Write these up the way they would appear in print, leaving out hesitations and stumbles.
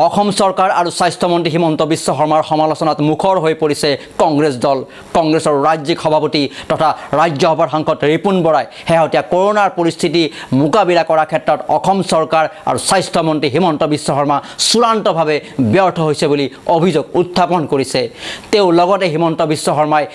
অসম চৰকাৰ আৰু স্বাস্থ্যমন্ত্ৰী হিমন্ত বিশ্ব শৰ্মাৰ সমালোচনাত মুখৰ হৈ পৰিছে কংগ্ৰেছ দল। কংগ্ৰেছৰ ৰাজ্যিক সভাপতি তথা ৰাজ্যসভাৰ সাংসদ ৰিপুণ বৰাই শেহতীয়া কৰোনাৰ পৰিস্থিতি মোকাবিলা কৰাৰ ক্ষেত্ৰত অসম চৰকাৰ আৰু স্বাস্থ্যমন্ত্ৰী হিমন্ত বিশ্ব শৰ্মা চূড়ান্তভাৱে ব্যৰ্থ হৈছে বুলি অভিযোগ উত্থাপন কৰিছে। তেওঁ লগতে হিমন্ত বিশ্ব শৰ্মাই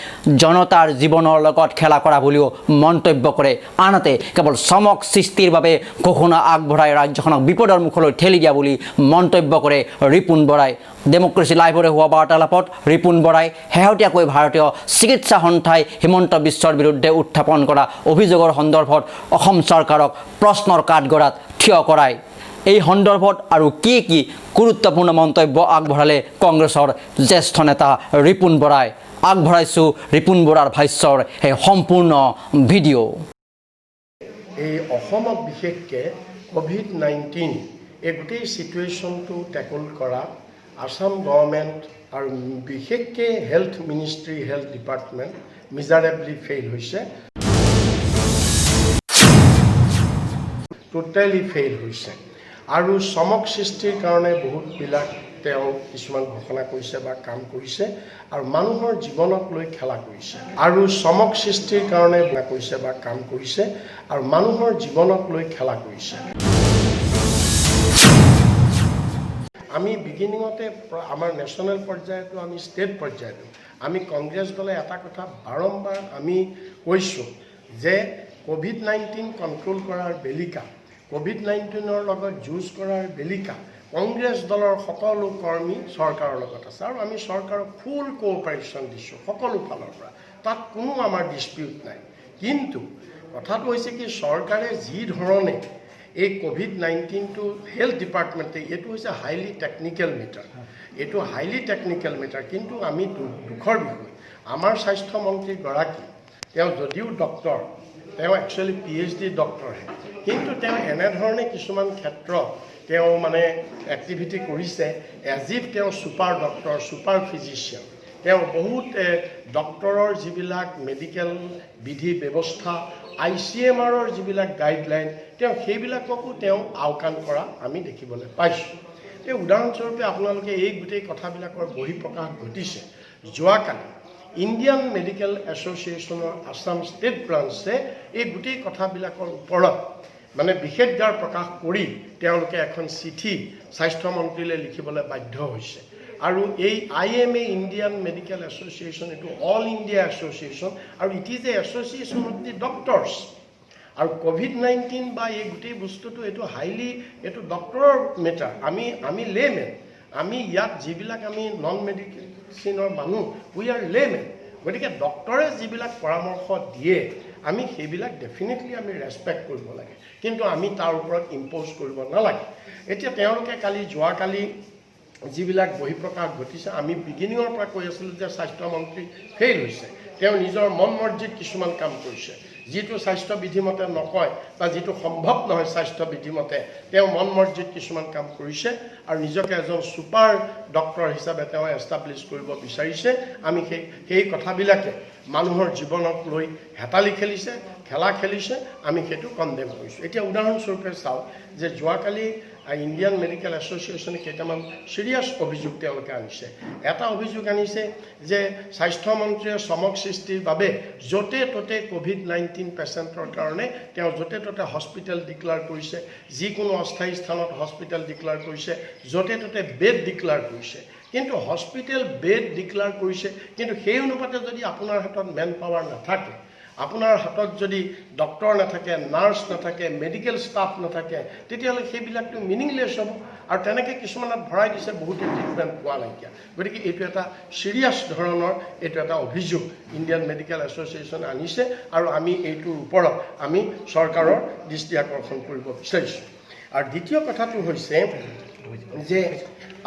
জনতাৰ জীৱনৰ লগত খেলা কৰা বুলিও মন্তব্য কৰে। আনহাতে কেৱল চমক সৃষ্টিৰ বাবে ঘোষণা আগবঢ়াই ৰাজ্যখনক বিপদৰ মুখলৈ ঠেলি দিয়া বুলি মন্তব্য কৰে ৰিপুণ বৰাই। ডেমক্ৰেসি লাইভৰে হোৱা বাৰ্তালাপত ৰিপুণ বৰাই শেহতীয়াকৈ ভাৰতীয় চিকিৎসা সন্থাই হিমন্ত বিশ্বৰ বিৰুদ্ধে উত্থাপন কৰা অভিযোগৰ সন্দৰ্ভত অসম চৰকাৰক প্ৰশ্নৰ কাঠগড়াত থিয় কৰায়। এই সন্দৰ্ভত আৰু কি গুৰুত্বপূৰ্ণ মন্তব্য আগবঢ়ালে কংগ্ৰেছৰ জ্যেষ্ঠ নেতা ৰিপুণ বৰাই। আগবঢ়াইছোঁ ৰিপুণ বৰাৰ ভাষ্যৰ এই সম্পূৰ্ণ ভিডিঅ'। এই অসমত বিশেষকৈ কোভিড-19 এই গোটেই চিটুৱেশ্যনটো টেকল কৰা আসাম গভৰ্ণমেণ্ট আৰু বিশেষকৈ health ministry health department miserably fail হৈছে, টোটেলি ফেইল হৈছে। আৰু চমক সৃষ্টিৰ কাৰণে বহুতবিলাক তেওঁ কিছুমান ঘোষণা কৰিছে বা কাম কৰিছে আৰু মানুহৰ জীৱনক লৈ খেলা কৰিছে। আৰু চমক সৃষ্টিৰ কাৰণে কৰিছে বা কাম কৰিছে আৰু মানুহৰ জীৱনক লৈ খেলা কৰিছে। আমি বিগিনিঙতে আমাৰ নেশ্যনেল পৰ্যায়তো আমি ষ্টেট পৰ্যায়তো আমি কংগ্ৰেছ দলে এটা কথা বাৰম্বাৰ আমি কৈছোঁ যে কোভিড-19 কণ্ট্ৰল কৰাৰ বেলিকা, কোভিড-19ৰ লগত যুঁজ কৰাৰ বেলিকা কংগ্ৰেছ দলৰ সকলো কৰ্মী চৰকাৰৰ লগত আছে আৰু আমি চৰকাৰক ফুল কোঅপাৰেশ্যন দিছোঁ সকলো ফালৰ পৰা, তাত কোনো আমাৰ ডিছপিউট নাই। কিন্তু কথাটো হৈছে কি চৰকাৰে যি ধৰণে এই কোভিড-19টো হেল্থ ডিপাৰ্টমেণ্টে এইটো হৈছে হাইলি টেকনিকেল মেটাৰ, এইটো হাইলি টেকনিকেল মেটাৰ। কিন্তু আমি দুখৰ বিষয় আমাৰ স্বাস্থ্যমন্ত্ৰীগৰাকী তেওঁ যদিও ডক্টৰ, তেওঁ একচুৱেলি PhD ডক্টৰহে, কিন্তু তেওঁ এনেধৰণে কিছুমান ক্ষেত্ৰত তেওঁ মানে এক্টিভিটি কৰিছে এজ ইফ তেওঁ ছুপাৰ ডক্টৰ, ছুপাৰ ফিজিচিয়ান। তেওঁ বহুত ডক্টৰৰ যিবিলাক মেডিকেল বিধি ব্যৱস্থা ICMRৰ যিবিলাক গাইডলাইন তেওঁ সেইবিলাককো তেওঁ আওকাণ কৰা আমি দেখিবলৈ পাইছোঁ। এই উদাহৰণস্বৰূপে আপোনালোকে এই গোটেই কথাবিলাকৰ বহিঃপ্ৰকাশ ঘটিছে যোৱাকালি ইণ্ডিয়ান মেডিকেল এছ'চিয়েশ্যনৰ আছাম ষ্টেট ব্ৰাঞ্চে এই গোটেই কথাবিলাকৰ ওপৰত মানে বিশেষজ্ঞাৰ প্ৰকাশ কৰি তেওঁলোকে এখন চিঠি স্বাস্থ্যমন্ত্ৰীলৈ লিখিবলৈ বাধ্য হৈছে। আৰু এই IMA ইণ্ডিয়ান মেডিকেল এছ'চিয়েশ্যন এইটো অল ইণ্ডিয়া এছ'চিয়েশ্যন আৰু it is a association of the doctors. আৰু কোভিড-19 বা এই গোটেই বস্তুটো এইটো হাইলি এইটো ডক্টৰৰ মেটাৰ। আমি লেমেন, আমি ইয়াত যিবিলাক আমি নন মেডিচিনৰ মানুহ উই আৰ লেমেন। গতিকে ডক্টৰে যিবিলাক পৰামৰ্শ দিয়ে আমি সেইবিলাক ডেফিনেটলি আমি ৰেচপেক্ট কৰিব লাগে, কিন্তু আমি তাৰ ওপৰত ইম্প'জ কৰিব নালাগে। এতিয়া তেওঁলোকে যোৱাকালি যিবিলাক বহিঃপ্ৰকাশ ঘটিছে আমি বিগিনিঙৰ পৰা কৈ আছিলোঁ যে স্বাস্থ্যমন্ত্ৰী ফেইল হৈছে, তেওঁ নিজৰ মন মৰ্জিত কিছুমান কাম কৰিছে, যিটো স্বাস্থ্য বিধিমতে নকয় বা যিটো সম্ভৱ নহয় স্বাস্থ্য বিধিমতে তেওঁ মন মৰ্জিত কিছুমান কাম কৰিছে আৰু নিজকে এজন ছুপাৰ ডক্টৰ হিচাপে তেওঁ এষ্টাব্লিছ কৰিব বিচাৰিছে। আমি সেই কথাবিলাকে মানুহৰ জীৱনক লৈ হেতালি খেলা খেলিছে, আমি সেইটো কণ্ডেম কৰিছোঁ। এতিয়া উদাহৰণস্বৰূপে চাওক যে যোৱাকালি ইণ্ডিয়ান মেডিকেল এছ'চিয়েশ্যনে কেইটামান চিৰিয়াছ অভিযোগ তেওঁলোকে আনিছে। এটা অভিযোগ আনিছে যে স্বাস্থ্যমন্ত্ৰীয়ে চমক সৃষ্টিৰ বাবে য'তে ত'তে কোভিড-19 পেচেণ্টৰ কাৰণে তেওঁ য'তে ত'তে হস্পিটেল ডিক্লেয়াৰ কৰিছে, যিকোনো অস্থায়ী স্থানত হস্পিটেল ডিক্লেয়াৰ কৰিছে, য'তে ত'তে বেড ডিক্লেয়াৰ কৰিছে। কিন্তু হস্পিটেল বেড ডিক্লেয়াৰ কৰিছে, কিন্তু সেই অনুপাতে যদি আপোনাৰ হাতত মেন পাৱাৰ নাথাকে, আপোনাৰ হাতত যদি ডক্টৰ নাথাকে, নাৰ্ছ নাথাকে, মেডিকেল ষ্টাফ নাথাকে, তেতিয়াহ'লে সেইবিলাকতো মিনিংলেছ হ'ব। আৰু তেনেকৈ কিছুমানত ভৰাই দিছে বহুতে ট্ৰিটমেণ্ট পোৱা নাইকিয়া। গতিকে এইটো এটা চিৰিয়াছ ধৰণৰ এইটো এটা অভিযোগ ইণ্ডিয়ান মেডিকেল এছ'চিয়েশ্যনে আনিছে আৰু আমি এইটোৰ ওপৰত আমি চৰকাৰৰ দৃষ্টি আকৰ্ষণ কৰিব বিচাৰিছোঁ। আৰু দ্বিতীয় কথাটো হৈছে যে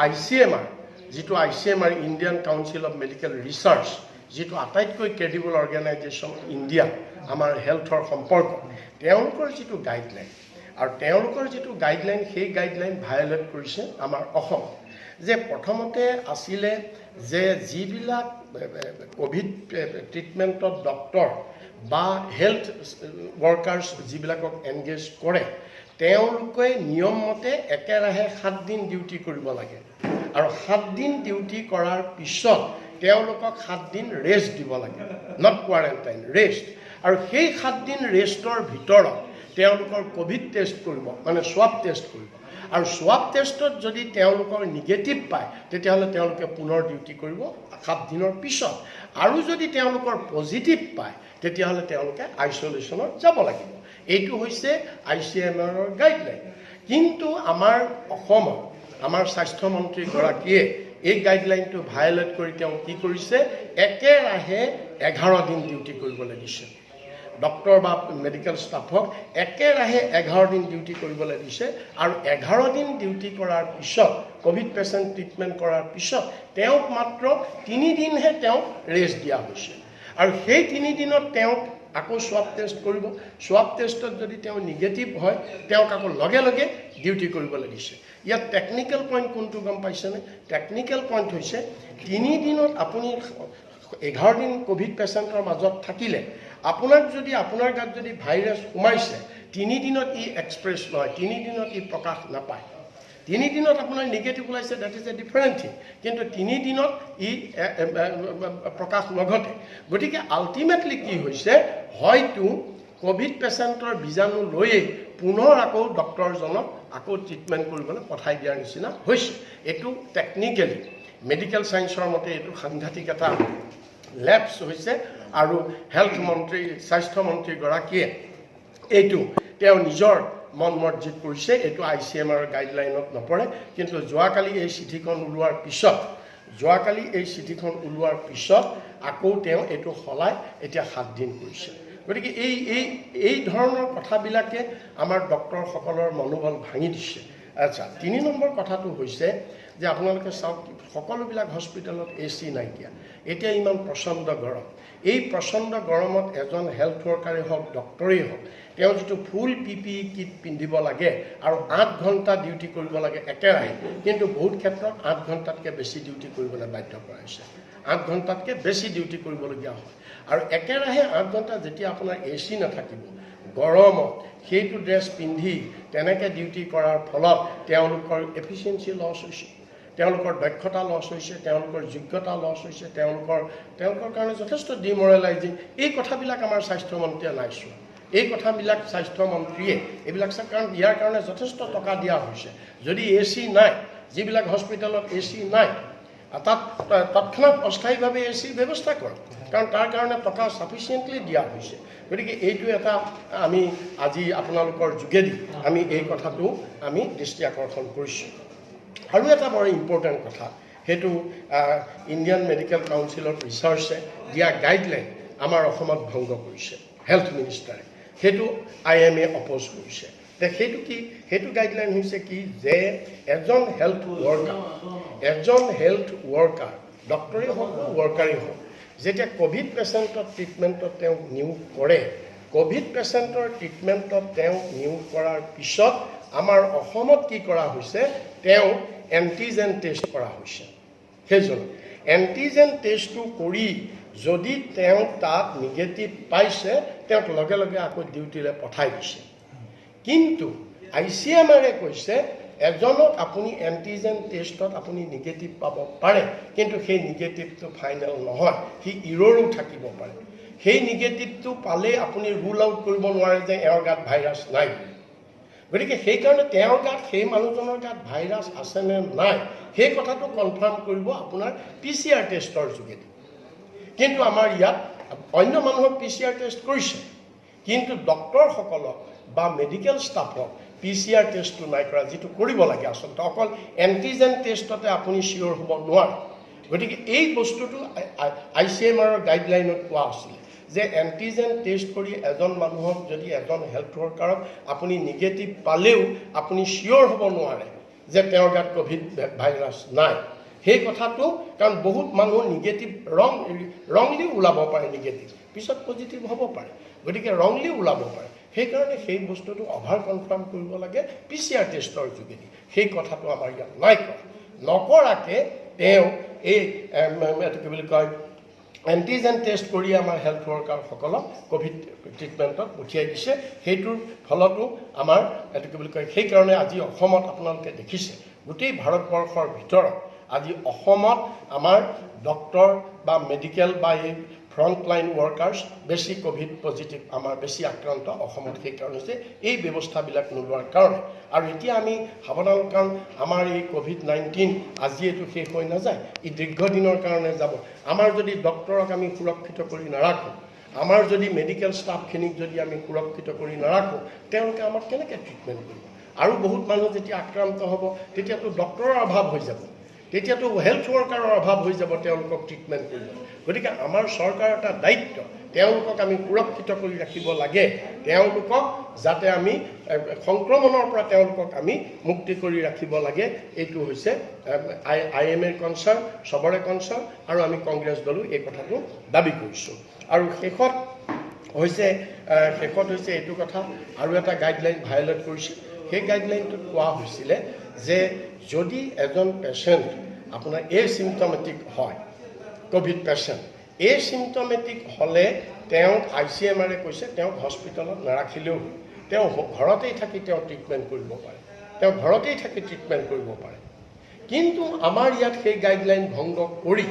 ICMR, যিটো ICMR Indian council of medical research, যিটো আটাইতকৈ ক্ৰেডিবল অৰ্গেনাইজেশ্যন ইণ্ডিয়া আমাৰ হেল্থৰ সম্পৰ্ক, তেওঁলোকৰ যিটো গাইডলাইন আৰু তেওঁলোকৰ যিটো গাইডলাইন সেই গাইডলাইন ভায়লেট কৰিছে আমাৰ অসম। যে প্ৰথমতে আছিলে যে যিবিলাক কোভিড ট্ৰিটমেণ্টত ডক্টৰ বা হেল্থ ৱৰ্কাৰ্ছ যিবিলাকক এনগেজ কৰে তেওঁলোকে নিয়ম মতে একেৰাহে 7 দিন ডিউটি কৰিব লাগে আৰু 7 দিন ডিউটি কৰাৰ পিছত তেওঁলোকক 7 দিন ৰেষ্ট দিব লাগে, নট কোৱাৰেণ্টাইন, ৰেষ্ট। আৰু সেই 7 দিন ৰেষ্টৰ ভিতৰত তেওঁলোকৰ কোভিড টেষ্ট কৰিব, মানে সোৱাব টেষ্ট কৰিব। আৰু সোৱাব টেষ্টত যদি তেওঁলোকৰ নিগেটিভ পায় তেতিয়াহ'লে তেওঁলোকে পুনৰ ডিউটি কৰিব 7 দিনৰ পিছত। আৰু যদি তেওঁলোকৰ পজিটিভ পায় তেতিয়াহ'লে তেওঁলোকে আইচলেশ্যনত যাব লাগিব। এইটো হৈছে ICMR গাইডলাইন। কিন্তু আমাৰ অসমত আমাৰ স্বাস্থ্যমন্ত্ৰীগৰাকীয়ে এই গাইডলাইনটো ভায়লেট কৰি তেওঁ কি কৰিছে, একেৰাহে 11 দিন ডিউটি কৰিবলৈ দিছে। ডক্টৰ বা মেডিকেল ষ্টাফক একেৰাহে 11 দিন ডিউটি কৰিবলৈ দিছে। আৰু 11 দিন ডিউটি কৰাৰ পিছত, কোভিড পেচেণ্ট ট্ৰিটমেণ্ট কৰাৰ পিছত তেওঁক মাত্ৰ 3 দিনহে তেওঁক ৰেষ্ট দিয়া হৈছে। আৰু সেই 3 দিনত তেওঁক আকৌ সোৱাব টেষ্ট কৰিব। সোৱাব টেষ্টত যদি তেওঁ নিগেটিভ হয় তেওঁক আকৌ লগে লগে ডিউটি কৰিবলৈ দিছে। ইয়াত টেকনিকেল পইণ্ট কোনটো গম পাইছেনে? টেকনিকেল পইণ্ট হৈছে 3 দিনত আপুনি 11 দিন কোভিড পেচেণ্টৰ মাজত থাকিলে আপোনাক যদি আপোনাৰ গাত যদি ভাইৰাছ সোমাইছে 3 দিনত ই এক্সপ্ৰেছ নহয়, 3 দিনত ই প্ৰকাশ নাপায়। 3 দিনত আপোনাৰ নিগেটিভ ওলাইছে, date is a different thing, কিন্তু 3 দিনত ই প্ৰকাশ নঘটে। গতিকে আল্টিমেটলি কি হৈছে, হয়তো কোভিড পেচেণ্টৰ বীজাণু লৈয়ে পুনৰ আকৌ ডক্টৰজনক আকৌ ট্ৰিটমেণ্ট কৰিবলৈ পঠাই দিয়াৰ নিচিনা হৈছে। এইটো টেকনিকেলি মেডিকেল চায়েন্সৰ মতে এইটো সাংঘাতিক এটা লেপছ হৈছে। আৰু হেল্থ মন্ত্ৰী, স্বাস্থ্যমন্ত্ৰীগৰাকীয়ে এইটো তেওঁ নিজৰ মন মৰ্জিত কৰিছে, এইটো ICMR গাইডলাইনত নপৰে। কিন্তু যোৱাকালি এই চিঠিখন ওলোৱাৰ পিছত আকৌ তেওঁ এইটো সলাই এতিয়া 7 দিন কৰিছে। গতিকে এই ধৰণৰ কথাবিলাকে আমাৰ ডক্টৰসকলৰ মনোবল ভাঙি দিছে। আচ্ছা, 3 নম্বৰ কথাটো হৈছে যে আপোনালোকে চাওক, সকলোবিলাক হস্পিটেলত AC নাইকিয়া। এতিয়া ইমান প্ৰচণ্ড গৰম। এই প্ৰচণ্ড গৰমত এজন হেল্থ ৱৰ্কাৰেই হওক, ডক্টৰেই হওক, তেওঁ যিটো ফুল PPE কিট পিন্ধিব লাগে আৰু 8 ঘণ্টা ডিউটি কৰিব লাগে একেৰাহে, কিন্তু বহুত ক্ষেত্ৰত 8 ঘণ্টাতকৈ বেছি ডিউটি কৰিবলৈ বাধ্য কৰা হৈছে। 8 ঘণ্টাতকৈ বেছি ডিউটি কৰিবলগীয়া হয়। আৰু একেৰাহে 8 ঘণ্টা যেতিয়া আপোনাৰ AC নাথাকিব গৰমত, সেইটো ড্ৰেছ পিন্ধি তেনেকৈ ডিউটি কৰাৰ ফলত তেওঁলোকৰ এফিচিয়েঞ্চি লছ হৈছে, তেওঁলোকৰ দক্ষতা লছ হৈছে, তেওঁলোকৰ যোগ্যতা লছ হৈছে, তেওঁলোকৰ কাৰণে যথেষ্ট ডিমৰেলাইজিং। এই কথাবিলাক আমাৰ স্বাস্থ্যমন্ত্ৰীয়ে নাই চোৱা। এই কথাবিলাক স্বাস্থ্যমন্ত্ৰীয়ে এইবিলাক চাওক, কাৰণ ইয়াৰ কাৰণে যথেষ্ট টকা দিয়া হৈছে। যদি AC নাই, যিবিলাক হস্পিটেলত AC নাই, তাত তৎক্ষণাৎ অস্থায়ীভাৱে AC ব্যৱস্থা কৰক, কাৰণ তাৰ কাৰণে টকা ছাফিচিয়েণ্টলি দিয়া হৈছে। গতিকে এইটো এটা আমি আজি আপোনালোকৰ যোগেদি আমি এই কথাটো আমি দৃষ্টি আকৰ্ষণ কৰিছোঁ। আৰু এটা বৰ ইম্পৰ্টেণ্ট কথা, সেইটো ইণ্ডিয়ান মেডিকেল কাউন্সিলৰ ৰিচাৰ্চে দিয়া গাইডলাইন আমাৰ অসমত ভংগ কৰিছে হেল্থ মিনিষ্টাৰে। সেইটো IMA অপ'জ কৰিছে। সেইটো কি, সেইটো গাইডলাইন হৈছে কি, যে এজন হেল্থ ৱৰ্কাৰ, ডক্টৰেই হওক বা ৱৰ্কাৰেই হওক, যেতিয়া কোভিড পেচেণ্টৰ ট্ৰিটমেণ্টত তেওঁক নিয়োগ কৰে, কোভিড পেচেণ্টৰ ট্ৰিটমেণ্টত তেওঁক নিয়োগ কৰাৰ পিছত আমাৰ অসমত কি কৰা হৈছে, তেওঁক এণ্টিজেন টেষ্ট কৰা হৈছে। সেইজন এণ্টিজেন টেষ্টটো কৰি যদি তেওঁ তাত নিগেটিভ পাইছে, তেওঁক লগে লগে আকৌ ডিউটিলৈ পঠাই দিছে। কিন্তু ICMRে কৈছে এজনক আপুনি এণ্টিজেন টেষ্টত আপুনি নিগেটিভ পাব পাৰে, কিন্তু সেই নিগেটিভটো ফাইনেল নহয়, সি ইৰৰো থাকিব পাৰে। সেই নিগেটিভটো পালে আপুনি ৰুল আউট কৰিব নোৱাৰে যে এওঁৰ গাত ভাইৰাছ নাই। গতিকে সেইকাৰণে তেওঁৰ গাত, সেই মানুহজনৰ গাত ভাইৰাছ আছে নে নাই, সেই কথাটো কনফাৰ্ম কৰিব আপোনাৰ PCR টেষ্টৰ যোগেদি। কিন্তু আমাৰ ইয়াত অন্য মানুহক PCR টেষ্ট কৰিছে, কিন্তু ডক্টৰসকলক বা মেডিকেল ষ্টাফক PCR টেষ্টটো নাই কৰা, যিটো কৰিব লাগে আচলতে। অকল এণ্টিজেন টেষ্টতে আপুনি চিয়'ৰ হ'ব নোৱাৰে। গতিকে এই বস্তুটো ICMRৰ গাইডলাইনত কোৱা আছিলে যে এণ্টিজেন টেষ্ট কৰি এজন মানুহক, যদি এজন হেল্থ ৱৰ্কাৰক আপুনি নিগেটিভ পালেও আপুনি চিয়'ৰ হ'ব নোৱাৰে যে তেওঁৰ গাত কোভিড ভাইৰাছ নাই। সেই কথাটো, কাৰণ বহুত মানুহ নিগেটিভ ৰংলি ওলাব পাৰে, নিগেটিভ পিছত পজিটিভ হ'ব পাৰে, গতিকে ৰংলি ওলাব পাৰে। সেইকাৰণে সেই বস্তুটো অভাৰ কনফাৰ্ম কৰিব লাগে PCR টেষ্টৰ যোগেদি। সেই কথাটো আমাৰ ইয়াত নাই কৰা। নকৰাকৈ তেওঁ এই এইটো কি বুলি কয়, এণ্টিজেন টেষ্ট কৰি আমাৰ হেল্থ ৱৰ্কাৰসকলক ক'ভিড ট্ৰিটমেণ্টত পঠিয়াই দিছে। সেইটোৰ ফলতো আমাৰ এইটো কি বুলি কয়, সেইকাৰণে আজি অসমত আপোনালোকে দেখিছে গোটেই ভাৰতবৰ্ষৰ ভিতৰত আজি অসমত আমাৰ ডক্টৰ বা মেডিকেল বা এই ফ্ৰণ্টলাইন ৱৰ্কাৰ্ছ বেছি ক'ভিড পজিটিভ আমাৰ বেছি আক্ৰান্ত অসমত। সেইকাৰণে হৈছে এই ব্যৱস্থাবিলাক নোলোৱাৰ কাৰণে। আৰু এতিয়া আমি সাৱধান, কাৰণ আমাৰ এই ক'ভিড-19 আজি এইটো শেষ হৈ নাযায়, ই দীৰ্ঘদিনৰ কাৰণে যাব। আমাৰ যদি ডক্টৰক আমি সুৰক্ষিত কৰি নাৰাখোঁ, আমাৰ যদি মেডিকেল ষ্টাফখিনিক যদি আমি সুৰক্ষিত কৰি নাৰাখোঁ, তেওঁলোকে আমাক কেনেকৈ ট্ৰিটমেণ্ট কৰিব? আৰু বহুত মানুহ যেতিয়া আক্ৰান্ত হ'ব তেতিয়াতো ডক্টৰৰ অভাৱ হৈ যাব, তেতিয়াতো হেল্থ ৱৰ্কাৰৰ অভাৱ হৈ যাব তেওঁলোকক ট্ৰিটমেণ্ট কৰিব। গতিকে আমাৰ চৰকাৰৰ এটা দায়িত্ব, তেওঁলোকক আমি সুৰক্ষিত কৰি ৰাখিব লাগে, তেওঁলোকক যাতে আমি সংক্ৰমণৰ পৰা তেওঁলোকক আমি মুক্তি কৰি ৰাখিব লাগে। এইটো হৈছে IMAৰ কনচাৰ্ণ, চবৰে কনচাৰ্ণ, আৰু আমি কংগ্ৰেছ দলো এই কথাটো দাবী কৰিছোঁ। আৰু শেষত হৈছে এইটো কথা, আৰু এটা গাইডলাইন ভায়লেট কৰিছে। সেই গাইডলাইনটোত কোৱা হৈছিলে যে যদি এজন পেচেণ্ট আপোনাৰ এচিম্পটমেটিক হয়, ক'ভিড পেচেণ্ট এচিম্পটমেটিক হ'লে তেওঁক ICMRে কৈছে তেওঁক হস্পিটেলত নাৰাখিলেও তেওঁ ঘৰতেই থাকি তেওঁ ট্ৰিটমেণ্ট কৰিব পাৰে, তেওঁ ঘৰতেই থাকি ট্ৰিটমেণ্ট কৰিব পাৰে। কিন্তু আমাৰ ইয়াত সেই গাইডলাইন ভংগ কৰি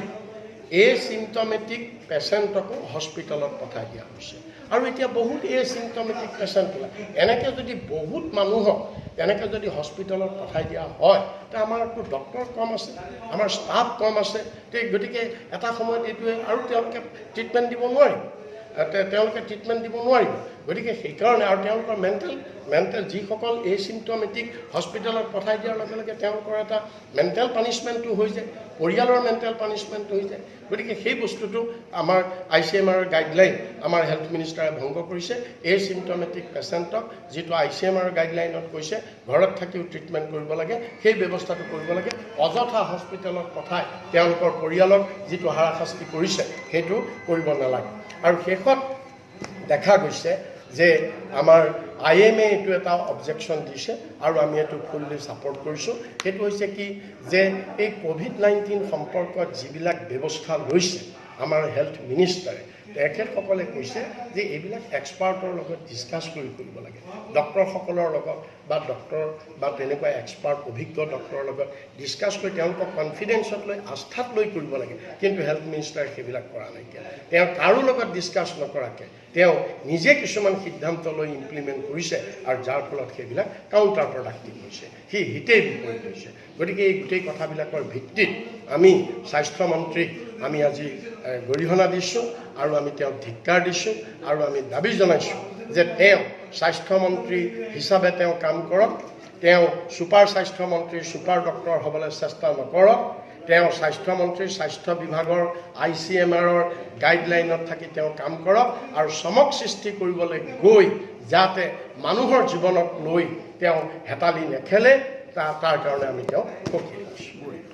এচিম্পটমেটিক পেচেণ্টকো হস্পিটেলত পঠাই দিয়া হৈছে। আৰু এতিয়া বহুত এচিম্পটমেটিক পেচেণ্ট ওলায়। এনেকৈ যদি বহুত মানুহক এনেকৈ যদি হস্পিটেলত পঠাই দিয়া হয়, তে আমাৰতো ডক্টৰ কম আছে, আমাৰ ষ্টাফ কম আছে, গতিকে এটা সময়ত এইটোৱে আৰু তেওঁলোকে ট্ৰিটমেণ্ট দিব নোৱাৰিব, গতিকে সেইকাৰণে আৰু তেওঁলোকৰ মেণ্টেল যিসকল এচিম্পটমেটিক হস্পিটেলত পঠাই দিয়াৰ লগে লগে তেওঁলোকৰ এটা মেণ্টেল পানিছমেণ্টো হৈ যায়, পৰিয়ালৰ মেণ্টেল পানিছমেণ্ট হৈ যায়। গতিকে সেই বস্তুটো আমাৰ ICMRৰ গাইডলাইন আমাৰ হেল্থ মিনিষ্টাৰে ভংগ কৰিছে। এচিম্পটমেটিক পেচেণ্টক যিটো ICMRৰ গাইডলাইনত কৈছে ঘৰত থাকিও ট্ৰিটমেণ্ট কৰিব লাগে, সেই ব্যৱস্থাটো কৰিব লাগে। অযথা হস্পিটেলত পঠাই তেওঁলোকৰ পৰিয়ালক যিটো হাৰাশাস্তি কৰিছে সেইটো কৰিব নালাগে। আৰু শেষত দেখা গৈছে যে আমাৰ IMA এইটো এটা অবজেকশ্যন দিছে, আৰু আমি এইটো ফুল্লি ছাপৰ্ট কৰিছোঁ। সেইটো হৈছে কি যে এই ক'ভিড-19 সম্পৰ্কত যিবিলাক ব্যৱস্থা লৈছে আমাৰ হেল্থ মিনিষ্টাৰে, তেখেতসকলে কৈছে যে এইবিলাক এক্সপাৰ্টৰ লগত ডিছকাছ কৰি কৰিব লাগে, ডক্টৰসকলৰ লগত বা তেনেকুৱা এক্সপাৰ্ট অভিজ্ঞ ডক্টৰৰ লগত ডিছকাছ কৰি তেওঁলোকক কনফিডেন্সত লৈ আস্থাত লৈ কৰিব লাগে। কিন্তু হেল্থ মিনিষ্টাৰে সেইবিলাক কৰা নাইকিয়া। তেওঁ কাৰো লগত ডিছকাছ নকৰাকৈ তেওঁ নিজে কিছুমান সিদ্ধান্ত লৈ ইমপ্লিমেণ্ট কৰিছে, আৰু যাৰ ফলত সেইবিলাক কাউণ্টাৰ প্ৰডাক্টিভ হৈছে, সি হিতেই বিপৰীত হৈছে। গতিকে এই গোটেই কথাবিলাকৰ ভিত্তিত আমি স্বাস্থ্যমন্ত্ৰীক আমি আজি গৰিহণা দিছোঁ, আৰু আমি তেওঁক ধিক্কাৰ দিছোঁ, আৰু আমি দাবী জনাইছোঁ যে তেওঁ স্বাস্থ্যমন্ত্ৰী হিচাপে তেওঁ কাম কৰক, তেওঁ ছুপাৰ স্বাস্থ্যমন্ত্ৰী ছুপাৰ ডক্টৰ হ'বলৈ চেষ্টা নকৰক, তেওঁ স্বাস্থ্যমন্ত্ৰীৰ স্বাস্থ্য বিভাগৰ ICMRৰ গাইডলাইনত থাকি তেওঁ কাম কৰক, আৰু চমক সৃষ্টি কৰিবলৈ গৈ যাতে মানুহৰ জীৱনক লৈ তেওঁ হেতালি নেখেলে তাৰ কাৰণে আমি তেওঁক সকিয়াই দিছোঁ।